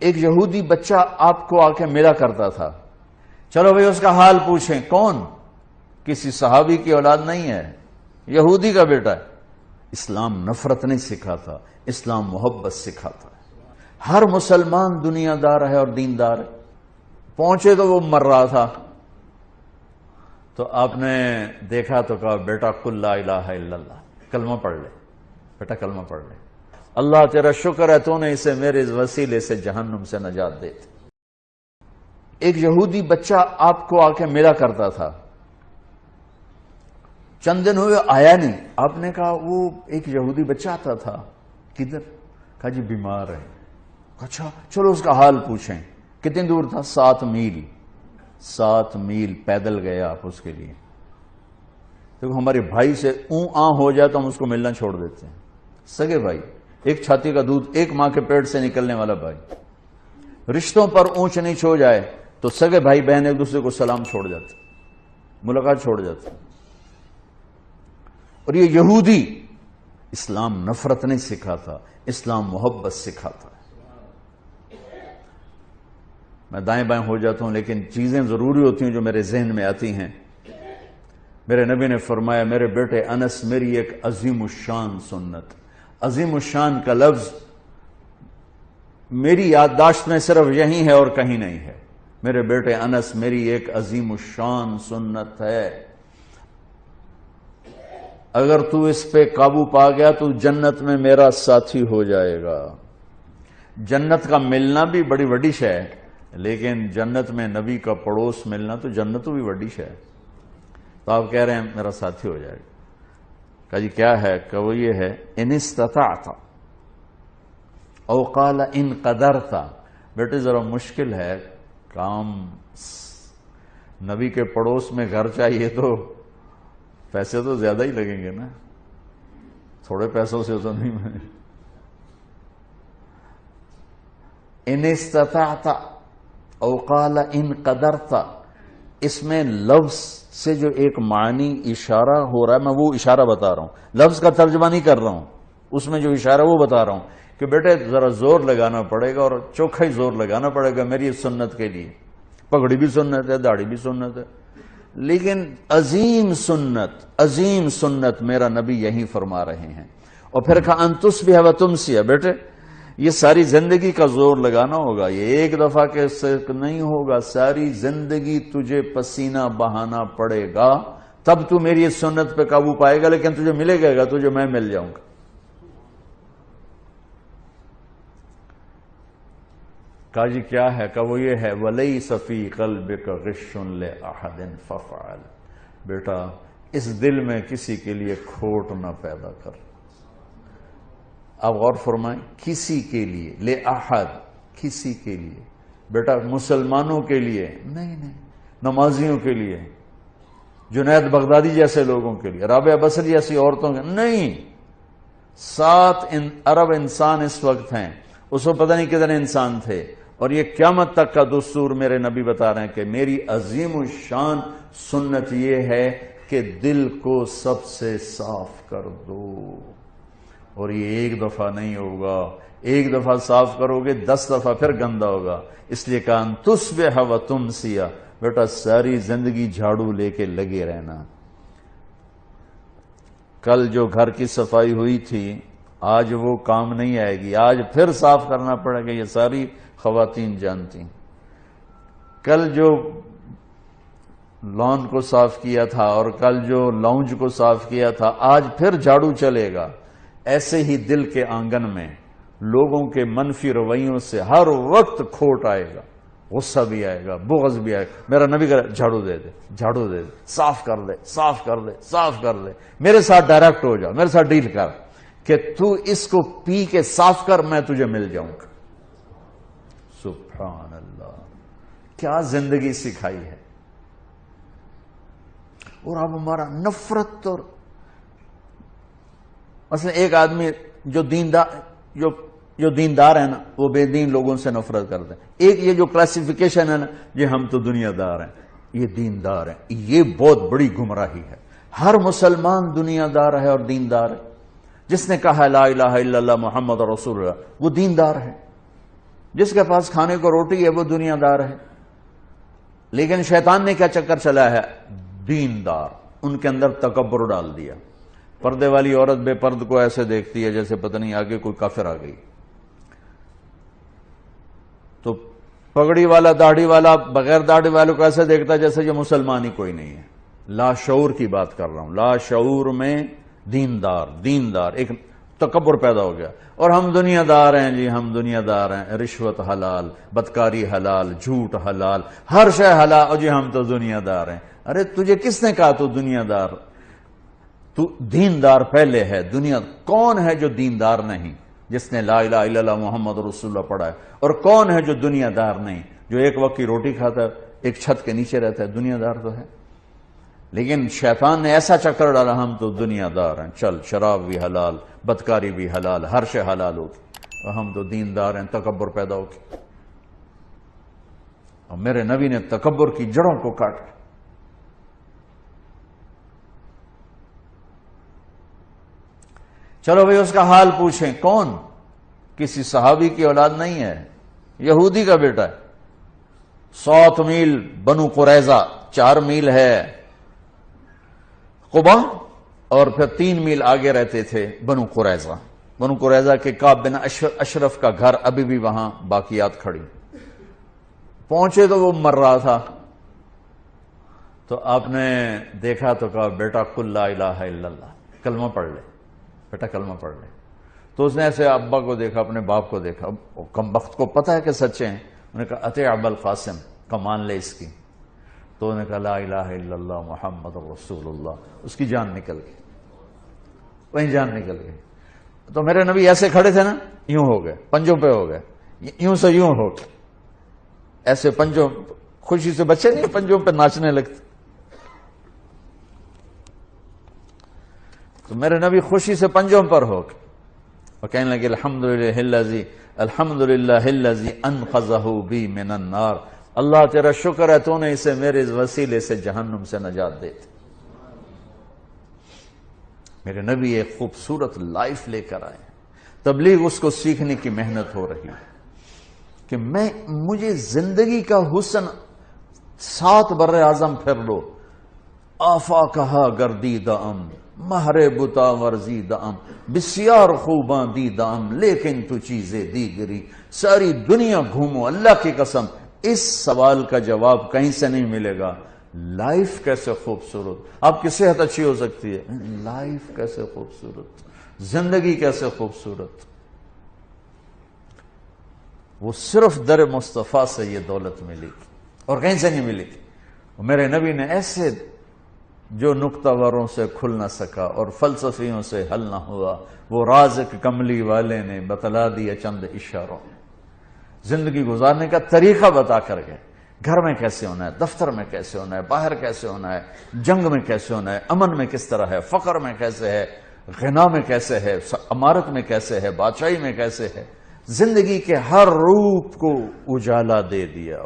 ایک یہودی بچہ آپ کو آ کے ملا کرتا تھا. چلو بھئی اس کا حال پوچھیں. کون؟ کسی صحابی کی اولاد نہیں ہے، یہودی کا بیٹا ہے. اسلام نفرت نہیں سکھاتا، اسلام محبت سکھاتا ہے. ہر مسلمان دنیا دار ہے اور دیندار ہے. پہنچے تو وہ مر رہا تھا، تو آپ نے دیکھا تو کہا بیٹا قل لا الہ الا اللہ، کلمہ پڑھ لے بیٹا، کلمہ پڑھ لے. اللہ تیرا شکر ہے تو نے اسے میرے وسیلے سے جہنم سے نجات دے دی. ایک یہودی بچہ آپ کو آ کے ملا کرتا تھا. چند دن ہوئے آیا نہیں. آپ نے کہا وہ ایک یہودی بچہ آتا تھا، کدھر؟ کہا جی بیمار ہے. اچھا چلو اس کا حال پوچھیں. کتنی دور تھا؟ 7 میل. 7 میل پیدل گئے آپ اس کے لیے. دیکھو ہمارے بھائی سے ہو جائے تو ہم اس کو ملنا چھوڑ دیتے ہیں. سگے بھائی، ایک چھاتی کا دودھ، ایک ماں کے پیٹ سے نکلنے والا بھائی. رشتوں پر اونچ نیچ ہو جائے تو سگے بھائی بہن ایک دوسرے کو سلام چھوڑ جاتے، ملاقات چھوڑ جاتے. اور یہ یہودی، اسلام نفرت نہیں سکھاتا، اسلام محبت سکھاتا ہے. میں دائیں بائیں ہو جاتا ہوں لیکن چیزیں ضروری ہوتی ہیں جو میرے ذہن میں آتی ہیں. میرے نبی نے فرمایا میرے بیٹے انس میری ایک عظیم الشان سنت. عظیم الشان کا لفظ میری یادداشت میں صرف یہی ہے اور کہیں نہیں ہے. میرے بیٹے انس میری ایک عظیم الشان سنت ہے، اگر تو اس پہ قابو پا گیا تو جنت میں میرا ساتھی ہو جائے گا. جنت کا ملنا بھی بڑی بڑی شے ہے، لیکن جنت میں نبی کا پڑوس ملنا تو جنت تو بھی بڑی شے ہے. تو آپ کہہ رہے ہیں میرا ساتھی ہو جائے گا. کہا جی کیا ہے؟ کہ وہ یہ ہے ان استطعت او قال ان قدرت. بیٹے ذرا مشکل ہے کام، نبی کے پڑوس میں گھر چاہیے تو پیسے تو زیادہ ہی لگیں گے نا، تھوڑے پیسوں سے تو نہیں. ان استطعت او قال ان قدرت، اس میں لفظ سے جو ایک معنی اشارہ ہو رہا ہے، میں وہ اشارہ بتا رہا ہوں، لفظ کا ترجمہ نہیں کر رہا ہوں. اس میں جو اشارہ وہ بتا رہا ہوں کہ بیٹے ذرا زور لگانا پڑے گا، اور چوکھا ہی زور لگانا پڑے گا میری سنت کے لیے. پگڑی بھی سنت ہے، داڑھی بھی سنت ہے، لیکن عظیم سنت میرا نبی یہی فرما رہے ہیں. اور پھر کہا ان تصبح و تمسی. بیٹے یہ ساری زندگی کا زور لگانا ہوگا، یہ ایک دفعہ کے سے نہیں ہوگا، ساری زندگی تجھے پسینہ بہانا پڑے گا، تب تو میری اس سنت پہ قابو پائے گا. لیکن تجھے ملے گا تجھے میں مل جاؤں گا. کہا جی کیا ہے؟ کہ وہ یہ ہے وَلَيْسَ فِي قَلْبِكَ غِشٌّ لِأَحَدٍ فَافْعَلْ. بیٹا اس دل میں کسی کے لیے کھوٹ نہ پیدا کر. آپ غور فرمائیں، کسی کے لیے، لِأَحَدٍ، کسی کے لیے. بیٹا مسلمانوں کے لیے نہیں، نمازیوں کے لیے، جنید بغدادی جیسے لوگوں کے لیے، رابعہ بصری جیسی عورتوں کے نہیں. 7 ارب انسان اس وقت ہیں، اس وقت پتہ نہیں کتنے انسان تھے. اور یہ قیامت تک کا دستور میرے نبی بتا رہے ہیں کہ میری عظیم الشان سنت یہ ہے کہ دل کو سب سے صاف کر دو. اور یہ ایک دفعہ نہیں ہوگا، ایک دفعہ صاف کرو گے 10 دفعہ پھر گندا ہوگا. اس لیے کہا ان تصبح و تمسی. بیٹا ساری زندگی جھاڑو لے کے لگے رہنا. کل جو گھر کی صفائی ہوئی تھی آج وہ کام نہیں آئے گی، آج پھر صاف کرنا پڑے گا. یہ ساری خواتین جانتی. کل جو لان کو صاف کیا تھا اور کل جو لاؤنج کو صاف کیا تھا آج پھر جھاڑو چلے گا. ایسے ہی دل کے آنگن میں لوگوں کے منفی رویوں سے ہر وقت کھوٹ آئے گا، غصہ بھی آئے گا، بغض بھی آئے گا. میرا نبی کہا جھاڑو دے دے، جھاڑو دے دے، صاف کر دے، صاف کر دے، صاف کر دے. میرے ساتھ ڈائریکٹ ہو جا، میرے ساتھ ڈیل کر کہ تو اس کو پی کے صاف کر، میں تجھے مل جاؤں گا. سبحان اللہ، کیا زندگی سکھائی ہے. اور اب ہمارا نفرت. اور مثلا ایک آدمی جو دیندار ہے نا وہ بے دین لوگوں سے نفرت کرتے ہیں. ایک یہ جو کلاسیفیکیشن ہے نا یہ ہم تو دنیا دار ہیں، یہ دیندار ہیں، یہ بہت بڑی گمراہی ہے. ہر مسلمان دنیا دار ہے اور دیندار ہے. جس نے کہا لا الہ الا اللہ محمد رسول اللہ وہ دیندار ہے. جس کے پاس کھانے کو روٹی ہے وہ دنیا دار ہے. لیکن شیطان نے کیا چکر چلا ہے؟ دیندار. ان کے اندر تکبر ڈال دیا. پردے والی عورت بے پرد کو ایسے دیکھتی ہے جیسے پتہ نہیں آگے کوئی کافر آ گئی. تو پگڑی والا داڑھی والا بغیر داڑھی والوں کو ایسے دیکھتا ہے جیسے یہ مسلمان ہی کوئی نہیں ہے. لا شعور کی بات کر رہا ہوں. لا شعور میں دیندار ایک تکبر پیدا ہو گیا. اور ہم دنیا دار ہیں جی، ہم دنیا دار ہیں. رشوت حلال، بدکاری حلال، جھوٹ حلال، ہر شے حلال. اور جی ہم تو دنیا دار ہیں. ارے تجھے کس نے کہا تو دنیا دار؟ تو دیندار پہلے ہے. دنیا کون ہے جو دیندار نہیں؟ جس نے لا الہ الا اللہ محمد رسول اللہ پڑھا ہے. اور کون ہے جو دنیا دار نہیں؟ جو ایک وقت کی روٹی کھاتا ہے، ایک چھت کے نیچے رہتا ہے. دنیا دار تو ہے. لیکن شیطان نے ایسا چکر ڈالا ہم تو دنیا دار ہیں، چل شراب بھی حلال، بدکاری بھی حلال، ہر شے حلال ہوگی، اور ہم تو دیندار ہیں. تکبر پیدا ہوگی. اور میرے نبی نے تکبر کی جڑوں کو کاٹا. چلو بھئی اس کا حال پوچھیں. کون؟ کسی صحابی کی اولاد نہیں ہے، یہودی کا بیٹا ہے. 7 میل بنو قریظہ، 4 میل ہے قبا، اور پھر 3 میل آگے رہتے تھے بنو قریظہ. بنو قریظہ کے کعب بن اشرف کا گھر ابھی بھی وہاں باقیات کھڑی. پہنچے تو وہ مر رہا تھا. تو آپ نے دیکھا تو کہا بیٹا قل لا الہ الا اللہ، کلمہ پڑھ لے بیٹا، کلمہ پڑھ لے. تو اس نے ایسے ابا کو دیکھا، اپنے باپ کو دیکھا. کم بخت کو پتہ ہے کہ سچے ہیں. انہوں نے کہا اطیع ابا القاسم، کمان لے اس کی. تو انہوں نے کہا لا الہ الا اللہ محمد رسول اللہ. اس کی جان نکل گئی، وہیں جان نکل گئی. تو میرے نبی ایسے کھڑے تھے نا، یوں ہو گئے، پنجوں پہ ہو گئے، یوں سے یوں ہو گئے ایسے پنجوں. خوشی سے بچے نہیں پنجوں پہ ناچنے لگتے. تو میرے نبی خوشی سے پنجوں پر ہو گئے اور کہنے لگے الحمدللہ الذی انقذہ بی من النار. اللہ تیرا شکر ہے تو نے اسے میرے وسیلے سے جہنم سے نجات دے دی. میرے نبی ایک خوبصورت لائف لے کر آئے. تبلیغ اس کو سیکھنے کی محنت ہو رہی ہے کہ مجھے زندگی کا حسن 7 بر اعظم پھر لو. آفا کہا گردیدام، مہر بتا ورزیدام، بسیار خوباں دیدام، لیکن تو چیزیں دیگری. ساری دنیا گھومو، اللہ کی قسم اس سوال کا جواب کہیں سے نہیں ملے گا. لائف کیسے خوبصورت. آپ کی صحت اچھی ہو سکتی ہے، لائف کیسے خوبصورت، زندگی کیسے خوبصورت. وہ صرف در مصطفیٰ سے یہ دولت ملی اور کہیں سے نہیں ملی. میرے نبی نے ایسے جو نکتہ وروں سے کھل نہ سکا اور فلسفیوں سے حل نہ ہوا، وہ رازق کملی والے نے بتلا دیا چند اشاروں میں. زندگی گزارنے کا طریقہ بتا کر گئے. گھر میں کیسے ہونا ہے، دفتر میں کیسے ہونا ہے، باہر کیسے ہونا ہے، جنگ میں کیسے ہونا ہے، امن میں کس طرح ہے، فقر میں کیسے ہے، غنا میں کیسے ہے، امارت میں کیسے ہے، بادشاہی میں کیسے ہے. زندگی کے ہر روپ کو اجالا دے دیا.